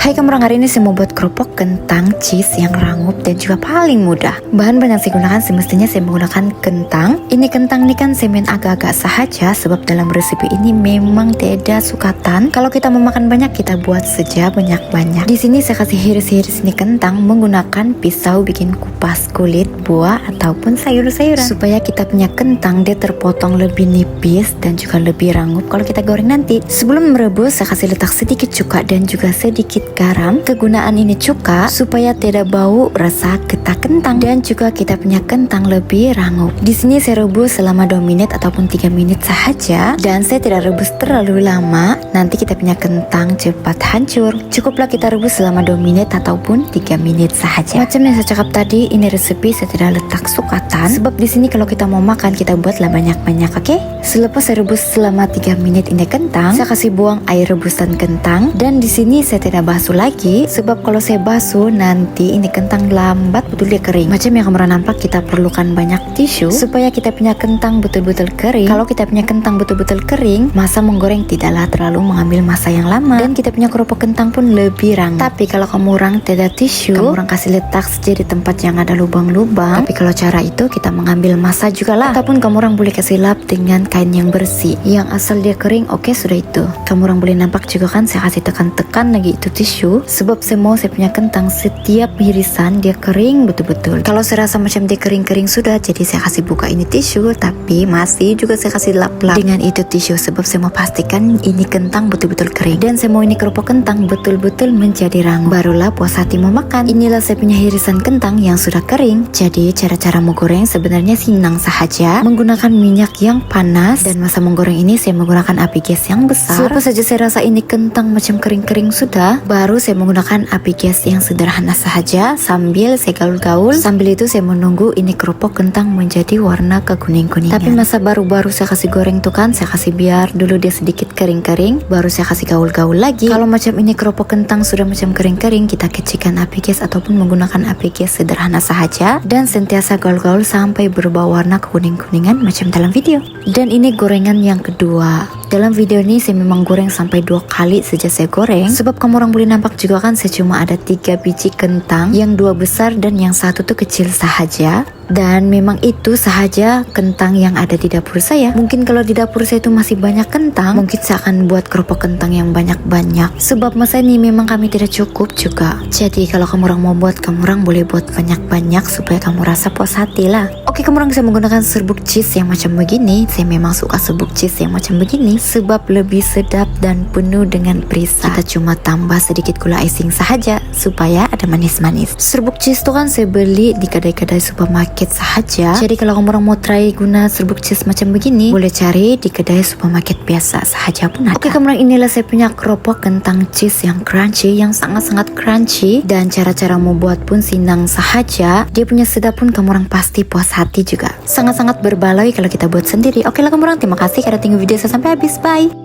Hai kamu orang, hari ini saya mau buat kerupuk kentang cheese yang rangup dan juga paling mudah. Bahan yang saya gunakan semestinya saya menggunakan kentang. Ini kentang ini kan saya main agak-agak sahaja sebab dalam resep ini memang tidak sukatan. Kalau kita mau makan banyak kita buat saja banyak-banyak. Di sini saya kasih hiris-hiris ini kentang menggunakan pisau bikin kupas kulit buah ataupun sayur-sayuran supaya kita punya kentang dia terpotong lebih nipis dan juga lebih rangup kalau kita goreng nanti. Sebelum merebus saya kasih letak sedikit cuka dan juga sedikit garam. Kegunaan ini cuka supaya tidak bau rasa getah kentang dan juga kita punya kentang lebih rangup. Di sini saya rebus selama 2 menit ataupun 3 menit sahaja dan saya tidak rebus terlalu lama. Nanti kita punya kentang cepat hancur. Cukuplah kita rebus selama 2 menit ataupun 3 menit sahaja. Macam yang saya cakap tadi, ini resepi saya tidak letak sukatan sebab di sini kalau kita mau makan kita buatlah banyak-banyak, oke? Selepas saya rebus selama 3 menit ini kentang, saya kasih buang air rebusan kentang dan di sini saya tidak basuh lagi sebab kalau saya basuh nanti ini kentang lambat betul dia kering. Macam yang kamu nampak kita perlukan banyak tisu supaya kita punya kentang betul-betul kering. Kalau kita punya kentang betul-betul kering, masa menggoreng tidaklah terlalu mengambil masa yang lama dan kita punya kerupuk kentang pun lebih rangup. Tapi kalau kamu orang tidak tisu, kamu orang kasih letak saja di tempat yang ada lubang-lubang. Tapi kalau cara itu kita mengambil masa juga lah. Ataupun kamu orang boleh kasih lap dengan kain yang bersih yang asal dia kering. Oke, sudah itu. Kamu orang boleh nampak juga kan saya kasih tekan-tekan lagi itu tisu sebab saya mau saya punya kentang setiap irisan dia kering betul-betul. Kalau saya rasa macam dia kering-kering sudah, jadi saya kasih buka ini tisu tapi masih juga saya kasih lap-lap dengan itu tisu sebab saya mau pastikan ini kentang betul-betul kering dan saya mau ini kerupuk kentang betul-betul menjadi rangup. Barulah puas hati mau makan. Inilah saya punya irisan kentang yang sudah kering. Jadi cara-cara mau goreng sebenarnya senang sahaja menggunakan minyak yang panas dan masa menggoreng ini saya menggunakan api gas yang besar. Selepas saja saya rasa ini kentang macam kering-kering sudah, baru saya menggunakan api gas yang sederhana sahaja sambil saya gaul-gaul. Sambil itu saya menunggu ini kerupuk kentang menjadi warna kekuning-kuningan. Tapi masa baru-baru saya kasih goreng tuh kan, saya kasih biar dulu dia sedikit kering-kering, baru saya kasih gaul-gaul lagi. Kalau macam ini kerupuk kentang sudah macam kering-kering, kita kecilkan api gas ataupun menggunakan api gas sederhana sahaja dan sentiasa gaul-gaul sampai berubah warna kekuning-kuningan macam dalam video. Dan ini gorengan yang kedua. Dalam video ini saya memang goreng sampai 2 kali saja saya goreng sebab kamu orang boleh nampak juga kan saya cuma ada 3 biji kentang, yang 2 besar dan yang 1 tuh kecil sahaja. Dan memang itu sahaja kentang yang ada di dapur saya. Mungkin kalau di dapur saya itu masih banyak kentang, mungkin saya akan buat kerupuk kentang yang banyak-banyak sebab masa ini memang kami tidak cukup juga. Jadi kalau kamu orang mau buat, kamu orang boleh buat banyak-banyak supaya kamu rasa puas hati lah. Oke, kamu orang bisa menggunakan serbuk cheese yang macam begini. Saya memang suka serbuk cheese yang macam begini sebab lebih sedap dan penuh dengan perisa. Kita cuma tambah sedikit gula icing sahaja supaya ada manis-manis. Serbuk cheese itu kan saya beli di kedai-kedai supermarket sahaja. Jadi kalau kamu orang mau try guna serbuk cheese macam begini, boleh cari di kedai supermarket biasa sahaja pun ada. Oke, kamu orang, inilah saya punya kerupuk kentang cheese yang crunchy, yang sangat-sangat crunchy dan cara-cara mau buat pun senang sahaja. Dia punya sedap pun kamu orang pasti puas hati juga. Sangat-sangat berbaloi kalau kita buat sendiri. Oke lah kamu orang, terima kasih karena tengok video saya sampai habis. Bye.